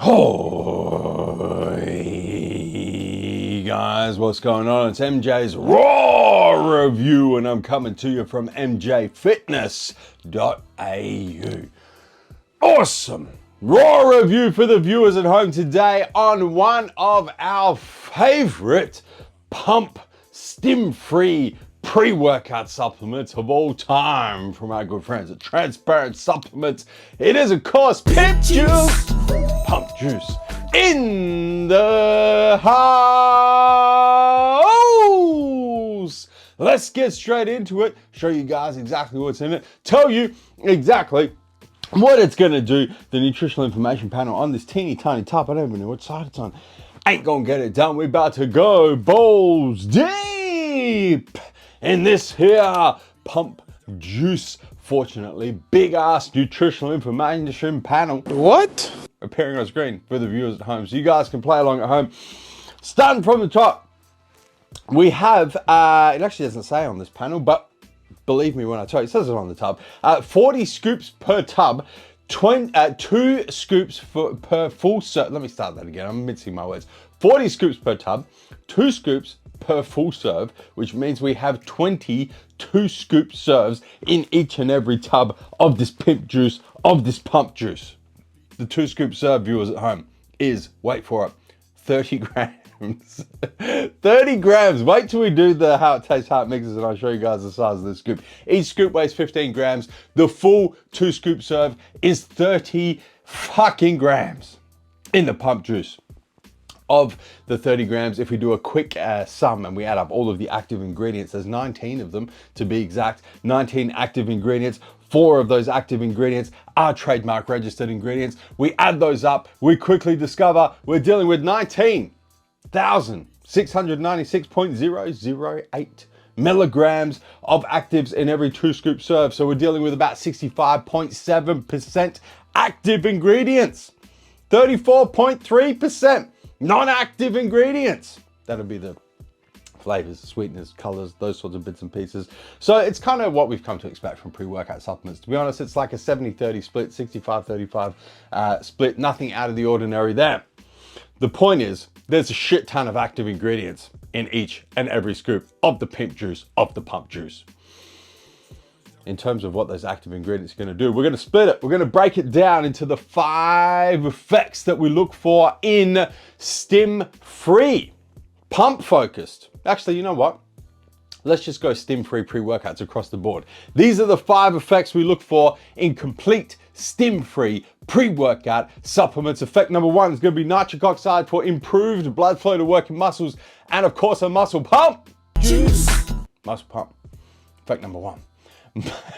Oh, hey guys, what's going on? It's MJ's Raw Review, and I'm coming to you from mjfitness.au. Awesome Raw Review for the viewers at home today on one of our favorite pump stim-free pre-workout supplements of all time from our good friends at Transparent Supplements. It is, of course, Pimp Juice, Pump Juice in the house. Let's get straight into it, show you guys exactly what's in it, tell you exactly what it's going to do. The nutritional information panel on this teeny tiny top, I don't even know what side it's on, ain't gonna get it done. We're about to go balls deep in this here pump juice. Fortunately, big ass nutritional information panel. What? Appearing on screen for the viewers at home, so you guys can play along at home. Starting from the top, we have, it actually doesn't say on this panel, but believe me when I tell you, it says it on the tub. 40 scoops per tub, 2 scoops per full serve. Let me start that again, I'm mincing my words. 40 scoops per tub, 2 scoops per full serve, which means we have 22 scoop serves in each and every tub of this pimp juice, of this pump juice. The 2 scoop serve, viewers at home, is, wait for it, 30 grams. 30 grams. Wait till we do the how it tastes, how it mixes, and I'll show you guys the size of this scoop. Each scoop weighs 15 grams. The full 2 scoop serve is 30 fucking grams in the pump juice. Of the 30 grams, if we do a quick sum and we add up all of the active ingredients, there's 19 of them to be exact, 19 active ingredients. 4 of those active ingredients are trademark registered ingredients. We add those up, we quickly discover we're dealing with 19,696.008 milligrams of actives in every 2 scoop serve. So we're dealing with about 65.7% active ingredients, 34.3% non-active ingredients. That'll be the flavors, sweeteners, colors, those sorts of bits and pieces. So it's kind of what we've come to expect from pre-workout supplements. To be honest, it's like a 70-30 split, 65-35 split, nothing out of the ordinary there. The point is, there's a shit ton of active ingredients in each and every scoop of the pimp juice, of the pump juice. In terms of what those active ingredients are going to do, we're going to split it. We're going to break it down into the 5 effects that we look for in stim-free, pump-focused. Actually, you know what? Let's just go stim-free pre-workouts across the board. These are the 5 effects we look for in complete stim-free pre-workout supplements. Effect number 1 is going to be nitric oxide for improved blood flow to working muscles, and of course a muscle pump. Juice. Muscle pump. Effect number 1.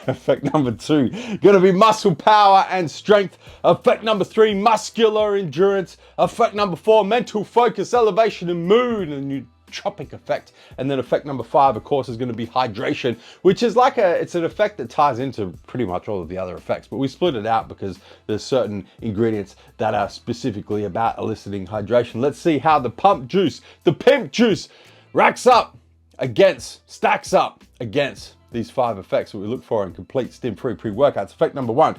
Effect number 2, going to be muscle power and strength. Effect number 3, muscular endurance. Effect number 4, mental focus, elevation and mood, and nootropic effect. And then effect number 5, of course, is going to be hydration, which is like it's an effect that ties into pretty much all of the other effects, but we split it out because there's certain ingredients that are specifically about eliciting hydration. Let's see how the pump juice, the pimp juice, stacks up against these 5 effects that we look for in complete stim-free pre-workouts. Effect number 1,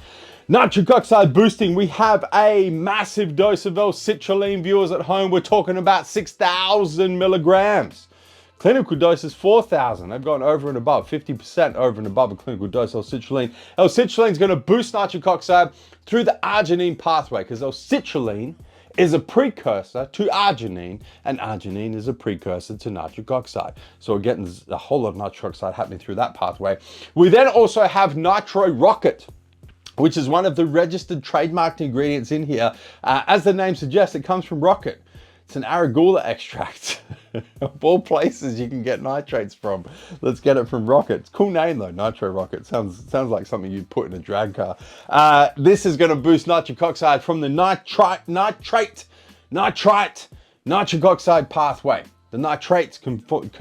nitric oxide boosting. We have a massive dose of L-citrulline, viewers at home. We're talking about 6,000 milligrams. Clinical dose is 4,000. They've gone over and above, 50% over and above a clinical dose of L-citrulline. L-citrulline is going to boost nitric oxide through the arginine pathway, because L-citrulline is a precursor to arginine, and arginine is a precursor to nitric oxide. So we're getting a whole lot of nitric oxide happening through that pathway. We then also have Nitro Rocket, which is one of the registered trademarked ingredients in here. As the name suggests, it comes from rocket. It's an arugula extract. Of all places you can get nitrates from, let's get it from rocket. It's a cool name though, Nitro Rocket. Sounds like something you'd put in a drag car. This is going to boost nitric oxide from the nitrite nitric oxide pathway. The nitrates convert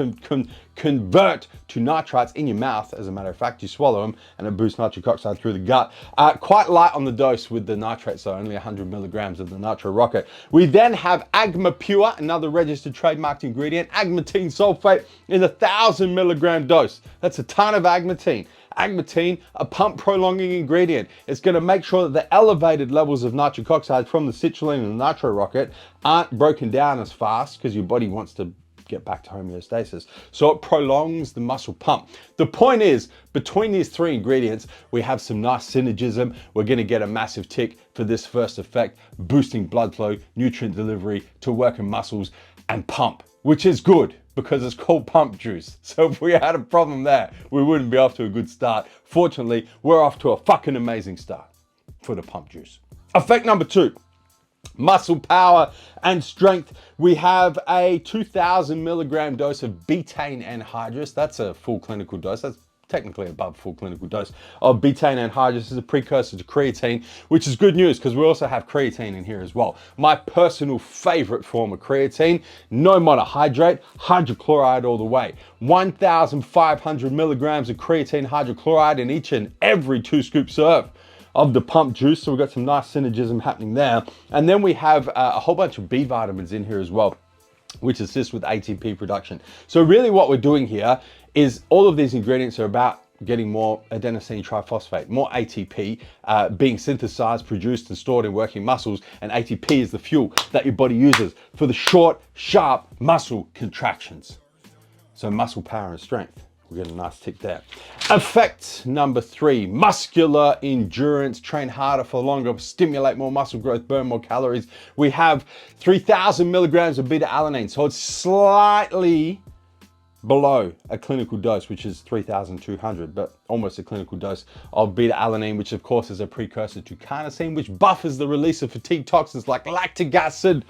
to nitrites in your mouth. As a matter of fact, you swallow them and it boosts nitric oxide through the gut. Quite light on the dose with the nitrates, so only 100 milligrams of the Nitro Rocket. We then have Agma Pure, another registered trademarked ingredient, agmatine sulfate in a 1,000 milligram dose. That's a ton of agmatine. Agmatine, a pump prolonging ingredient. It's going to make sure that the elevated levels of nitric oxide from the citrulline and the nitro rocket aren't broken down as fast because your body wants to get back to homeostasis. So it prolongs the muscle pump. The point is, between these three ingredients, we have some nice synergism. We're going to get a massive tick for this first effect, boosting blood flow, nutrient delivery to working muscles and pump, which is good because it's called pump juice. So if we had a problem there, we wouldn't be off to a good start. Fortunately, we're off to a fucking amazing start for the pump juice. Effect number 2. Muscle power and strength. We have a 2,000 milligram dose of betaine anhydrous. That's a full clinical dose. That's technically above full clinical dose of betaine anhydrous as a precursor to creatine, which is good news because we also have creatine in here as well. My personal favorite form of creatine, no monohydrate, hydrochloride all the way. 1,500 milligrams of creatine hydrochloride in each and every 2-scoop serve of the pump juice. So we've got some nice synergism happening there. And then we have a whole bunch of B vitamins in here as well, which assist with ATP production. So really what we're doing here is all of these ingredients are about getting more adenosine triphosphate, more ATP being synthesized, produced and stored in working muscles. And ATP is the fuel that your body uses for the short, sharp muscle contractions. So muscle power and strength. We get a nice tick there. Effect number 3, muscular endurance. Train harder for longer, stimulate more muscle growth, burn more calories. We have 3,000 milligrams of beta-alanine. So it's slightly below a clinical dose, which is 3,200, but almost a clinical dose of beta-alanine, which of course is a precursor to carnosine, which buffers the release of fatigue toxins like lactic acid,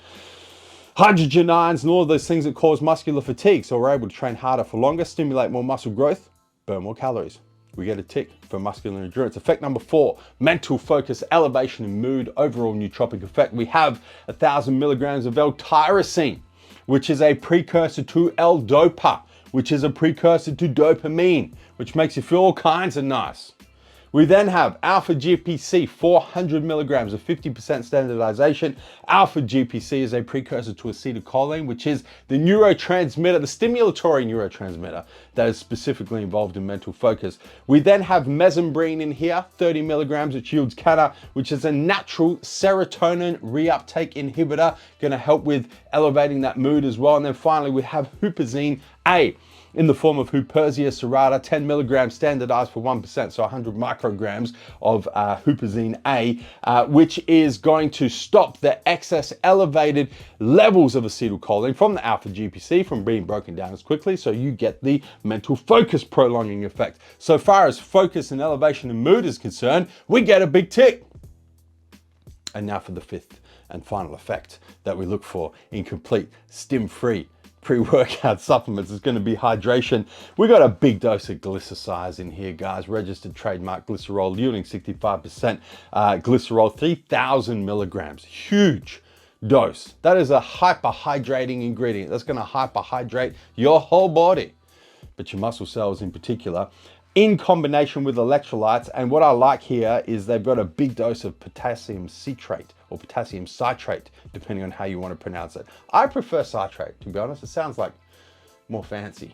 hydrogen ions, and all of those things that cause muscular fatigue. So we're able to train harder for longer, stimulate more muscle growth, burn more calories. We get a tick for muscular endurance. Effect number 4, mental focus, elevation in mood, overall nootropic effect. We have 1,000 milligrams of L-tyrosine, which is a precursor to L-dopa, which is a precursor to dopamine, which makes you feel all kinds of nice. We then have alpha GPC, 400 milligrams of 50% standardization. Alpha GPC is a precursor to acetylcholine, which is the neurotransmitter, the stimulatory neurotransmitter that is specifically involved in mental focus. We then have mesembrine in here, 30 milligrams, which yields cana, which is a natural serotonin reuptake inhibitor, gonna help with elevating that mood as well. And then finally, we have huperzine A, in the form of Huperzia serrata, 10 milligrams standardized for 1%, so 100 micrograms of huperzine A, which is going to stop the excess elevated levels of acetylcholine from the alpha GPC from being broken down as quickly, so you get the mental focus prolonging effect. So far as focus and elevation and mood is concerned, we get a big tick. And now for the 5th and final effect that we look for in complete stim-free pre-workout supplements is going to be hydration. We got a big dose of glycosides in here, guys. Registered trademark glycerol, yielding 65% glycerol, 3,000 milligrams. Huge dose. That is a hyperhydrating ingredient. That's going to hyperhydrate your whole body, but your muscle cells in particular, in combination with electrolytes. And what I like here is they've got a big dose of potassium citrate or potassium citrate, depending on how you want to pronounce it. I prefer citrate, to be honest. It sounds like more fancy.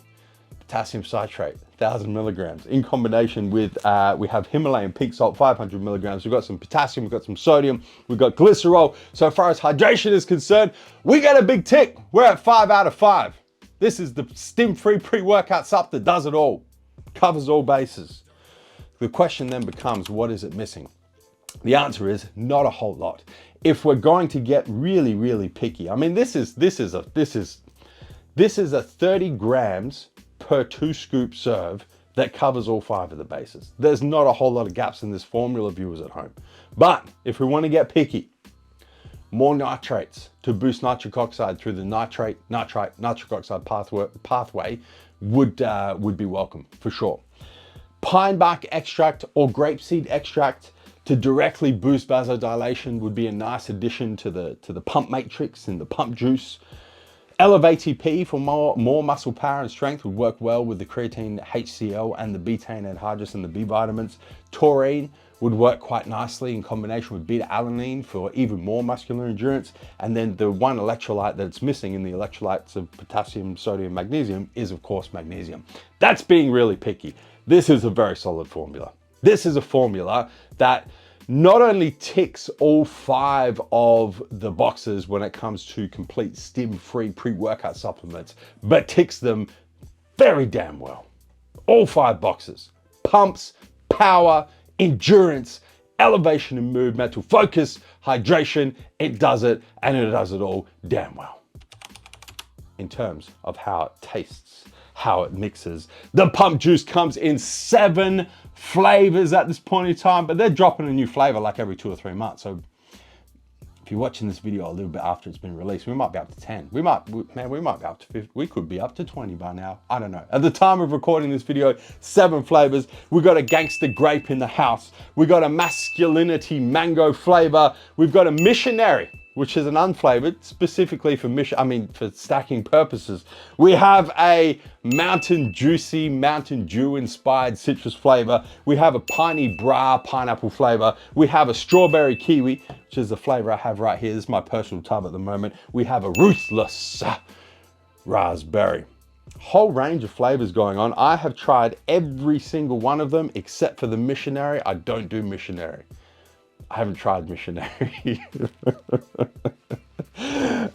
Potassium citrate, 1,000 milligrams. In combination with, we have Himalayan pink salt, 500 milligrams. We've got some potassium, we've got some sodium, we've got glycerol. So far as hydration is concerned, we get a big tick. We're at 5 out of 5. This is the stim-free pre-workout sup that does it all. Covers all bases. The question then becomes, what is it missing? The answer is not a whole lot. If we're going to get really, really picky, I mean, this is a 30 grams per 2-scoop serve that covers all 5 of the bases. There's not a whole lot of gaps in this formula, viewers at home. But if we want to get picky, more nitrates to boost nitric oxide through the nitrite, nitric oxide pathway would be welcome for sure. Pine bark extract or grapeseed extract to directly boost vasodilation would be a nice addition to the pump matrix and the pump juice. Elevate ATP for more muscle power and strength would work well with the creatine HCl and the betaine anhydrous and the B vitamins. Taurine would work quite nicely in combination with beta-alanine for even more muscular endurance. And then the one electrolyte that's missing in the electrolytes of potassium, sodium, magnesium is of course magnesium. That's being really picky. This is a very solid formula. This is a formula that not only ticks all 5 of the boxes when it comes to complete stim-free pre-workout supplements, but ticks them very damn well. All 5 boxes: pumps, power, endurance, elevation and mood, mental focus, hydration. It does it, and it does it all damn well. In terms of how it tastes, how it mixes, the pump juice comes in 7 flavors at this point in time, but they're dropping a new flavor like every 2 or 3 months. So if you're watching this video a little bit after it's been released, we might be up to 10. We might be up to 50. We could be up to 20 by now. I don't know. At the time of recording this video, 7 flavors. We got a gangster grape in the house. We got a masculinity mango flavor. We've got a missionary, which is an unflavored, specifically for for stacking purposes. We have a mountain juicy, Mountain Dew inspired citrus flavor. We have a piney bra pineapple flavor. We have a strawberry kiwi, which is the flavor I have right here. This is my personal tub at the moment. We have a ruthless raspberry. Whole range of flavors going on. I have tried every single one of them except for the missionary. I don't do missionary. I haven't tried missionary.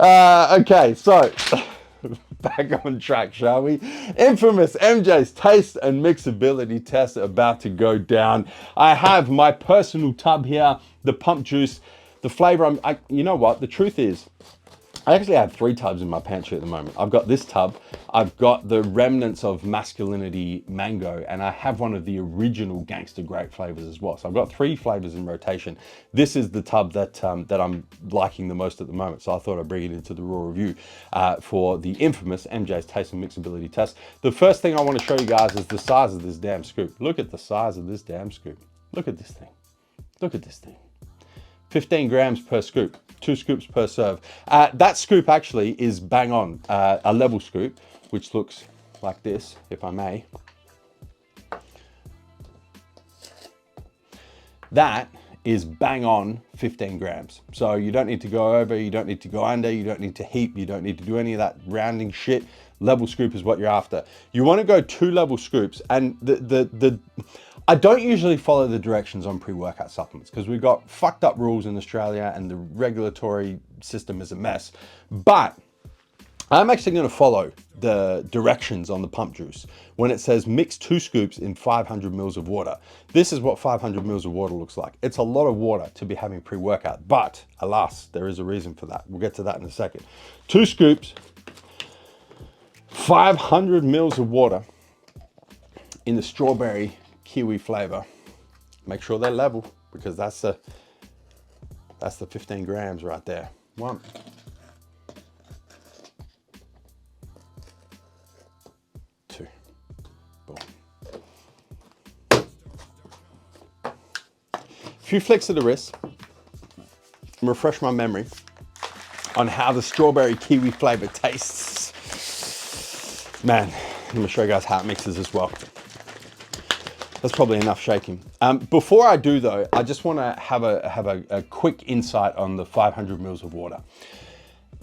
Okay, so back on track, shall we? Infamous MJ's taste and mixability test about to go down. I have my personal tub here, the pump juice, the flavor. You know what? The truth is, I actually have 3 tubs in my pantry at the moment. I've got this tub, I've got the remnants of masculinity mango, and I have one of the original gangster grape flavors as well. So I've got 3 flavors in rotation. This is the tub that I'm liking the most at the moment. So I thought I'd bring it into the raw review for the infamous MJ's taste and mixability test. The first thing I want to show you guys is the size of this damn scoop. Look at the size of this damn scoop. Look at this thing. Look at this thing. 15 grams per scoop, 2 scoops per serve. That scoop actually is bang on, a level scoop, which looks like this, if I may. That is bang on 15 grams. So you don't need to go over, you don't need to go under, you don't need to heap, you don't need to do any of that rounding shit. Level scoop is what you're after. You want to go 2 level scoops, and I don't usually follow the directions on pre-workout supplements because we've got fucked up rules in Australia and the regulatory system is a mess. But I'm actually going to follow the directions on the pump juice when it says mix 2 scoops in 500 mils of water. This is what 500 mils of water looks like. It's a lot of water to be having pre-workout, but alas, there is a reason for that. We'll get to that in a second. 2 scoops, 500 mils of water in the strawberry kiwi flavor. Make sure they're level because that's the 15 grams right there. 1, 2, boom. A few flicks of the wrist and refresh my memory on how the strawberry kiwi flavor tastes. Man, I'm gonna show you guys how it mixes as well. That's probably enough shaking. Before I do though, I just wanna have a quick insight on the 500 mils of water.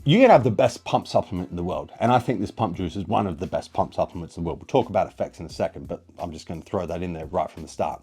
You can have the best pump supplement in the world, and I think this pump juice is one of the best pump supplements in the world. We'll talk about effects in a second, but I'm just gonna throw that in there right from the start.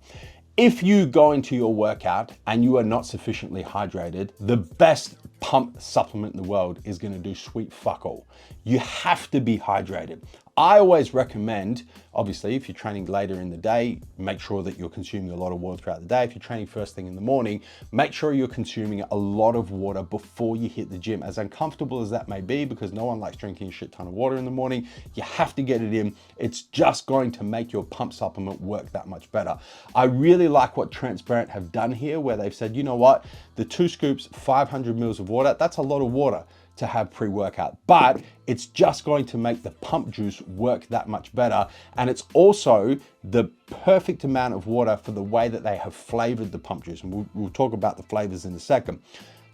If you go into your workout and you are not sufficiently hydrated, the best pump supplement in the world is gonna do sweet fuck all. You have to be hydrated. I always recommend, obviously, if you're training later in the day, make sure that you're consuming a lot of water throughout the day. If you're training first thing in the morning, make sure you're consuming a lot of water before you hit the gym. As uncomfortable as that may be, because no one likes drinking a shit ton of water in the morning, you have to get it in. It's just going to make your pump supplement work that much better. I really like what Transparent have done here, where they've said, you know what, the 2 scoops, 500 mils of water, that's a lot of water to have pre-workout, but it's just going to make the pump juice work that much better. And it's also the perfect amount of water for the way that they have flavored the pump juice. And we'll talk about the flavors in a second.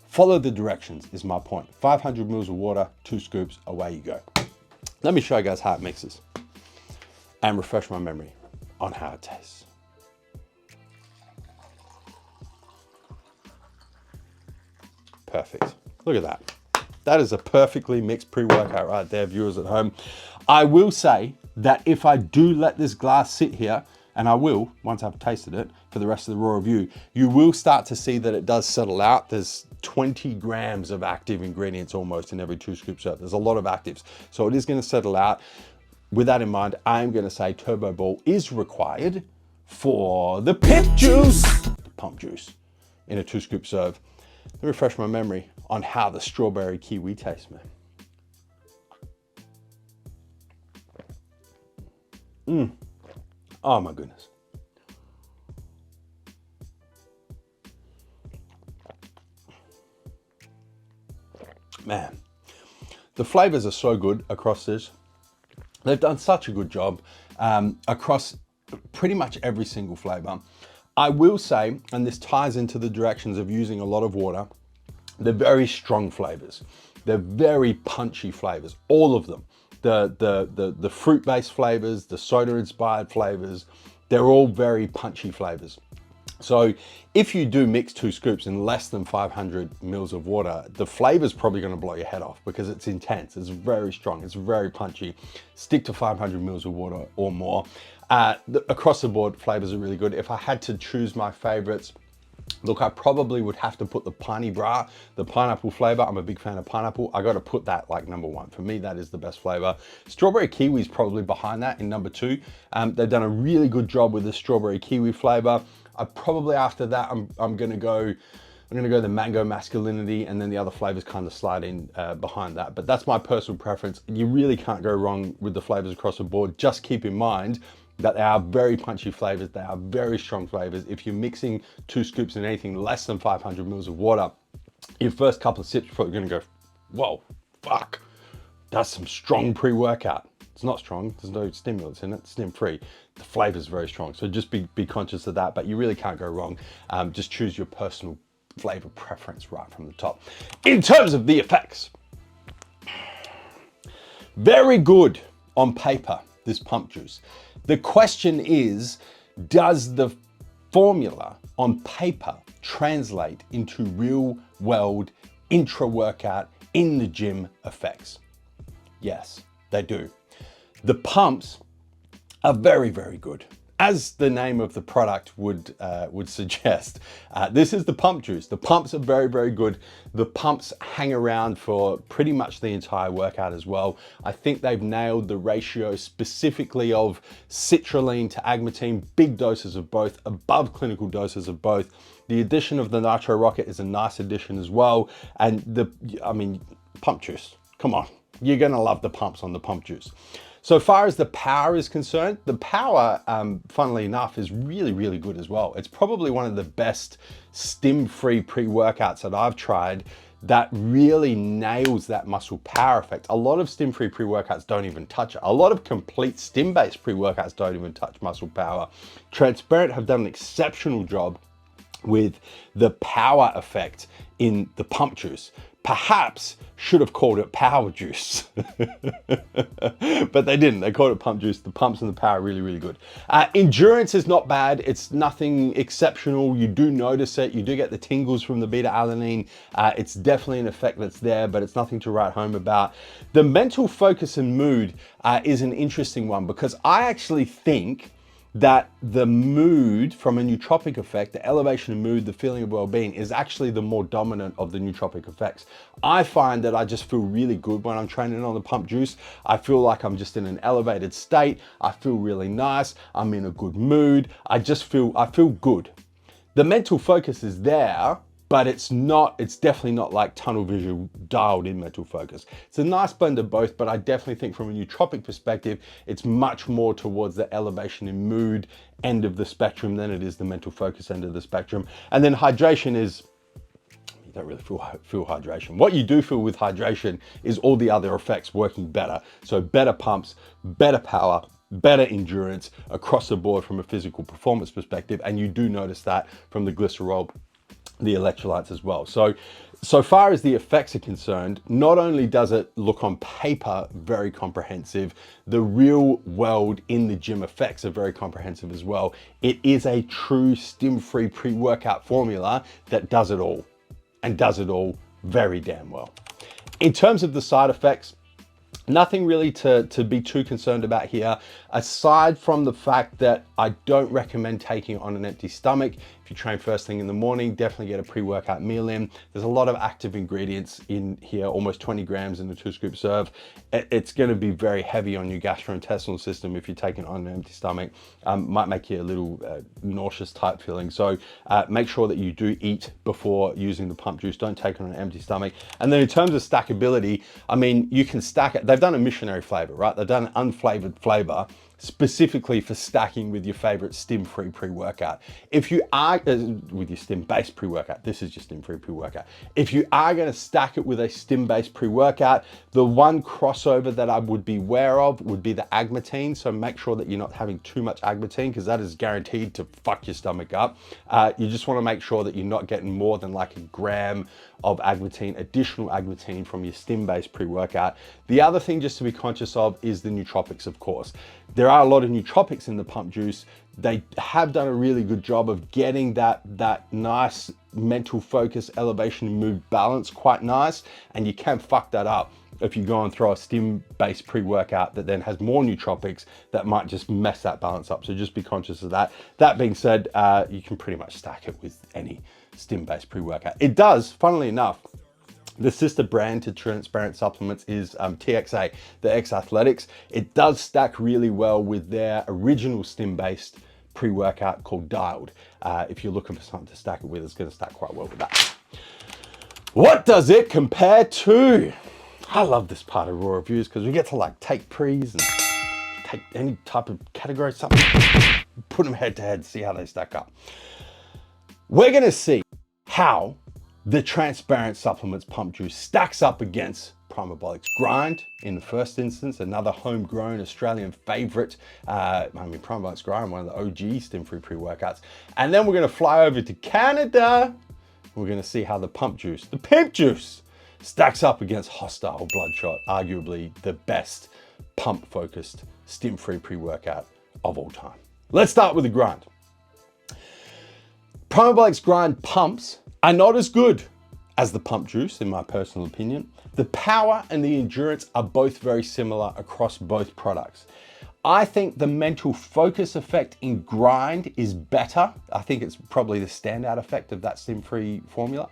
Follow the directions is my point. 500 mils of water, 2 scoops, away you go. Let me show you guys how it mixes and refresh my memory on how it tastes. Perfect, look at that. That is a perfectly mixed pre-workout right there, viewers at home. I will say that if I do let this glass sit here and I will, once I've tasted it for the rest of the raw review, you will start to see that it does settle out. There's 20 grams of active ingredients almost in every 2 scoop serve. There's a lot of actives. So it is gonna settle out. With that in mind, I'm gonna say Turbo Ball is required for the pip juice, the pump juice, in a 2 scoop serve. Let me refresh my memory on how the strawberry kiwi tastes, man. Oh my goodness. Man, the flavors are so good across this. They've done such a good job across pretty much every single flavor. I will say, and this ties into the directions of using a lot of water, they're very strong flavors. They're very punchy flavors, all of them. The fruit-based flavors, the soda-inspired flavors, they're all very punchy flavors. So if you do mix 2 scoops in less than 500 mils of water, the flavor's probably gonna blow your head off because it's intense, it's very strong, it's very punchy. Stick to 500 mils of water or more. Across the board, flavors are really good. If I had to choose my favorites, look, I probably would have to put the Pani Bra, the pineapple flavor. I'm a big fan of pineapple. I got to put that like #1. For me, that is the best flavor. Strawberry kiwi is probably behind that in #2. They've done a really good job with the strawberry kiwi flavor. I probably after that, I'm gonna go the mango masculinity, and then the other flavors kind of slide in behind that. But that's my personal preference. You really can't go wrong with the flavors across the board. Just keep in mind that they are very punchy flavors. They are very strong flavors. If you're mixing 2 scoops in anything less than 500 mils of water, your first couple of sips, you're probably gonna go, whoa, fuck, that's some strong pre-workout. It's not strong, there's no stimulants in it, it's stim-free. The flavor is very strong, so just be conscious of that, but you really can't go wrong. Just choose your personal flavor preference right from the top. In terms of the effects, very good on paper, this pump juice. The question is, does the formula on paper translate into real world intra-workout in the gym effects? Yes, they do. The pumps are very, very good. As the name of the product would suggest, this is the pump juice. The pumps are very, very good. The pumps hang around for pretty much the entire workout as well. I think they've nailed the ratio specifically of citrulline to agmatine, big doses of both, above clinical doses of both. The addition of the Nitro Rocket is a nice addition as well. And pump juice, come on. You're gonna love the pumps on the pump juice. So far as the power is concerned, the power, funnily enough, is really, really good as well. It's probably one of the best stim-free pre-workouts that I've tried that really nails that muscle power effect. A lot of stim-free pre-workouts don't even touch it. A lot of complete stim-based pre-workouts don't even touch muscle power. Transparent have done an exceptional job with the power effect in the pump juice. Perhaps should have called it power juice, but they didn't. They called it pump juice. The pumps and the power are really, really good. Endurance is not bad. It's nothing exceptional. You do notice it. You do get the tingles from the beta alanine. It's definitely an effect that's there, but it's nothing to write home about. The mental focus and mood is an interesting one because I actually think that the mood from a nootropic effect, the elevation of mood, the feeling of well-being is actually the more dominant of the nootropic effects. I find that I just feel really good when I'm training on the pump juice. I feel like I'm just in an elevated state. I feel really nice. I'm in a good mood. I feel good. The mental focus is there, but it's definitely not like tunnel vision dialed in mental focus. It's a nice blend of both, but I definitely think from a nootropic perspective, it's much more towards the elevation in mood end of the spectrum than it is the mental focus end of the spectrum. And then hydration is, you don't really feel hydration. What you do feel with hydration is all the other effects working better. So better pumps, better power, better endurance across the board from a physical performance perspective. And you do notice that from the glycerol, the electrolytes as well. So far as the effects are concerned, not only does it look on paper very comprehensive, the real world in the gym effects are very comprehensive as well. It is a true stim-free pre-workout formula that does it all, and does it all very damn well. In terms of the side effects, Nothing really to be too concerned about here, aside from the fact that I don't recommend taking it on an empty stomach. If you train first thing in the morning, definitely get a pre-workout meal in. There's a lot of active ingredients in here, almost 20 grams in a 2-scoop serve. It's going to be very heavy on your gastrointestinal system if you're taking it on an empty stomach. Might make you a little nauseous type feeling. So make sure that you do eat before using the pump juice. Don't take it on an empty stomach. And then in terms of stackability, I mean, you can stack it. They've done a missionary flavor, right? They've done an unflavored flavor specifically for stacking with your favorite stim-free pre-workout. If you are, with your stim-based pre-workout, this is your stim-free pre-workout. If you are gonna stack it with a stim-based pre-workout, the one crossover that I would be aware of would be the agmatine. So make sure that you're not having too much agmatine, because that is guaranteed to fuck your stomach up. You just wanna make sure that you're not getting more than like a gram of agmatine, additional agmatine from your stim-based pre-workout. The other thing just to be conscious of is the nootropics, of course. There are a lot of nootropics in the pump juice. They have done a really good job of getting that nice mental focus, elevation, and mood balance quite nice, and you can fuck that up if you go and throw a stim-based pre-workout that then has more nootropics that might just mess that balance up. So just be conscious of that. That being said, you can pretty much stack it with any stim-based pre-workout. It does, funnily enough, the sister brand to Transparent Supplements is TXA, the X Athletics. It does stack really well with their original stim-based pre-workout called Dialed. If you're looking for something to stack it with, it's going to stack quite well with that. What does it compare to? I love this part of Raw Reviews because we get to like take pre's and take any type of category, something, put them head to head, see how they stack up. We're going to see how the Transparent Supplements pump juice stacks up against Primabolic's Grind in the first instance, another homegrown Australian favorite. Primabolic's Grind, one of the OG stim-free pre-workouts. And then we're going to fly over to Canada. We're going to see how the pump juice, the pimp juice, stacks up against Hostile Bloodshot, arguably the best pump-focused stim-free pre-workout of all time. Let's start with the Grind. Primabolic's Grind pumps are not as good as the pump juice, in my personal opinion. The power and the endurance are both very similar across both products. I think the mental focus effect in Grind is better. I think it's probably the standout effect of that stim-free formula.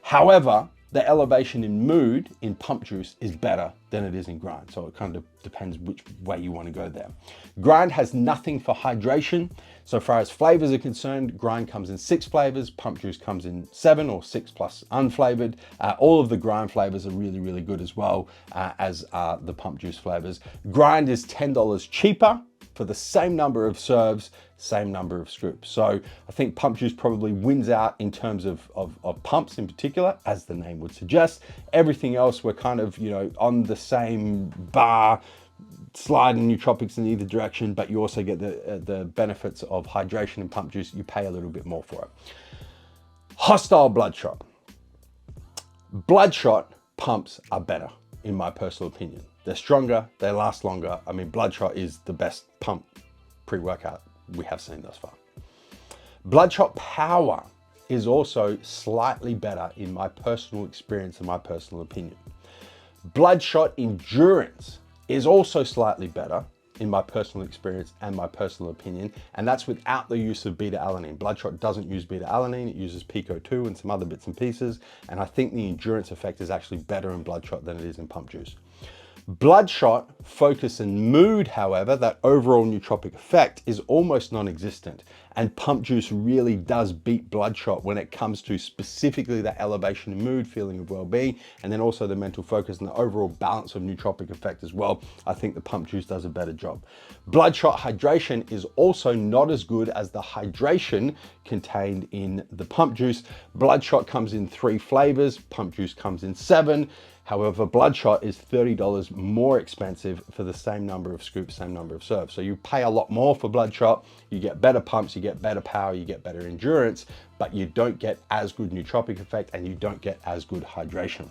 However, the elevation in mood in pump juice is better than it is in Grind. So it kind of depends which way you want to go there. Grind has nothing for hydration. So far as flavors are concerned, Grind comes in 6 flavors, pump juice comes in 7 or 6 plus unflavored. All of the Grind flavors are really, really good as well, as are the pump juice flavors. Grind is $10 cheaper for the same number of serves, same number of scoops. So I think pump juice probably wins out in terms of pumps in particular, as the name would suggest. Everything else, we're kind of, on the same bar, sliding nootropics in either direction, but you also get the benefits of hydration and pump juice. You pay a little bit more for it. Hostile Bloodshot. Bloodshot pumps are better, in my personal opinion. They're stronger, they last longer. I mean, Bloodshot is the best pump pre-workout we have seen thus far. Bloodshot Power is also slightly better in my personal experience and my personal opinion. Bloodshot Endurance is also slightly better in my personal experience and my personal opinion, and that's without the use of beta-alanine. Bloodshot doesn't use beta-alanine, it uses Pico-2 and some other bits and pieces, and I think the endurance effect is actually better in Bloodshot than it is in pump juice. Bloodshot focus and mood, however, that overall nootropic effect is almost non-existent, and pump juice really does beat Bloodshot when it comes to specifically that elevation in mood, feeling of well-being, and then also the mental focus and the overall balance of nootropic effect as well. I think the pump juice does a better job. Bloodshot hydration is also not as good as the hydration contained in the pump juice. Bloodshot comes in 3 flavors, pump juice comes in 7. However, Bloodshot is $30 more expensive for the same number of scoops, same number of serves. So you pay a lot more for Bloodshot, you get better pumps, you get better power, you get better endurance, but you don't get as good nootropic effect and you don't get as good hydration.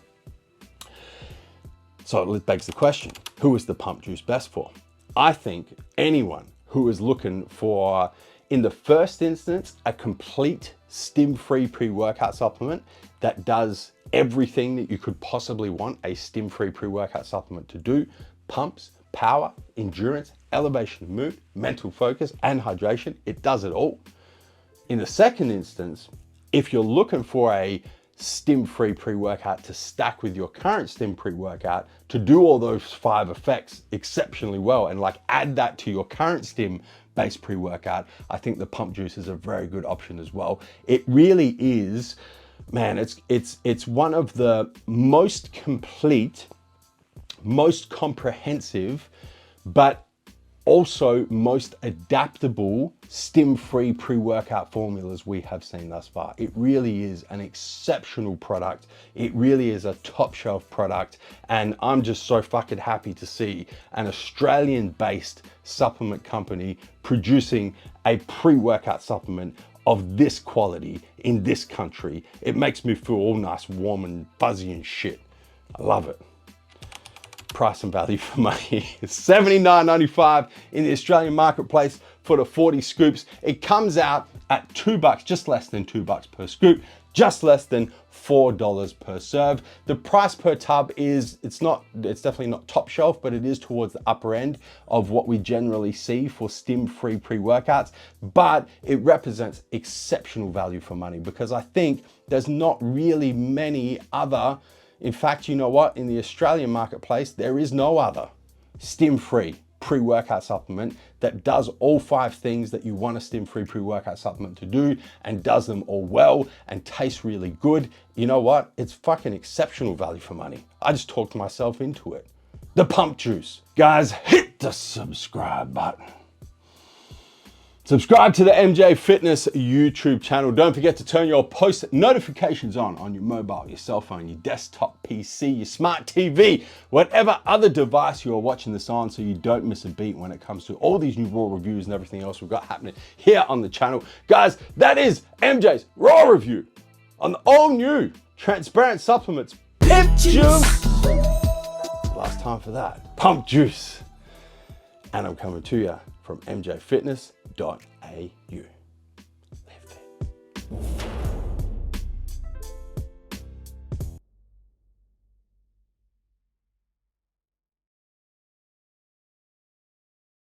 So it begs the question, who is the pump juice best for? I think anyone who is looking for, in the first instance, a complete stim-free pre-workout supplement that does everything that you could possibly want a stim-free pre-workout supplement to do, pumps, power, endurance, elevation of mood, mental focus, and hydration. It does it all. In the second instance, if you're looking for a stim-free pre-workout to stack with your current stim pre-workout to do all those 5 effects exceptionally well and like add that to your current stim-based pre-workout, I think the pump juice is a very good option as well. It really is, man, it's one of the most complete, most comprehensive, but also most adaptable stim-free pre-workout formulas we have seen thus far. It really is an exceptional product. It really is a top shelf product. And I'm just so fucking happy to see an Australian-based supplement company producing a pre-workout supplement of this quality in this country. It makes me feel all nice, warm and fuzzy and shit. I love it. Price and value for money. $79.95 in the Australian marketplace for the 40 scoops. It comes out at $2, just less than $2 per scoop, just less than $4 per serve. The price per tub is, it's definitely not top shelf, but it is towards the upper end of what we generally see for stim-free pre-workouts, but it represents exceptional value for money because I think there's not really many other. In fact, you know what? In the Australian marketplace, there is no other stim-free pre-workout supplement that does all 5 things that you want a stim-free pre-workout supplement to do and does them all well and tastes really good. You know what? It's fucking exceptional value for money. I just talked myself into it. The pump juice. Guys, hit the subscribe button. Subscribe to the MJ Fitness YouTube channel. Don't forget to turn your post notifications on your mobile, your cell phone, your desktop PC, your smart TV, whatever other device you're watching this on so you don't miss a beat when it comes to all these new raw reviews and everything else we've got happening here on the channel. Guys, that is MJ's raw review on the all new transparent supplements Pimp Juice. Last time for that, Pump Juice. And I'm coming to you from mjfitness.au.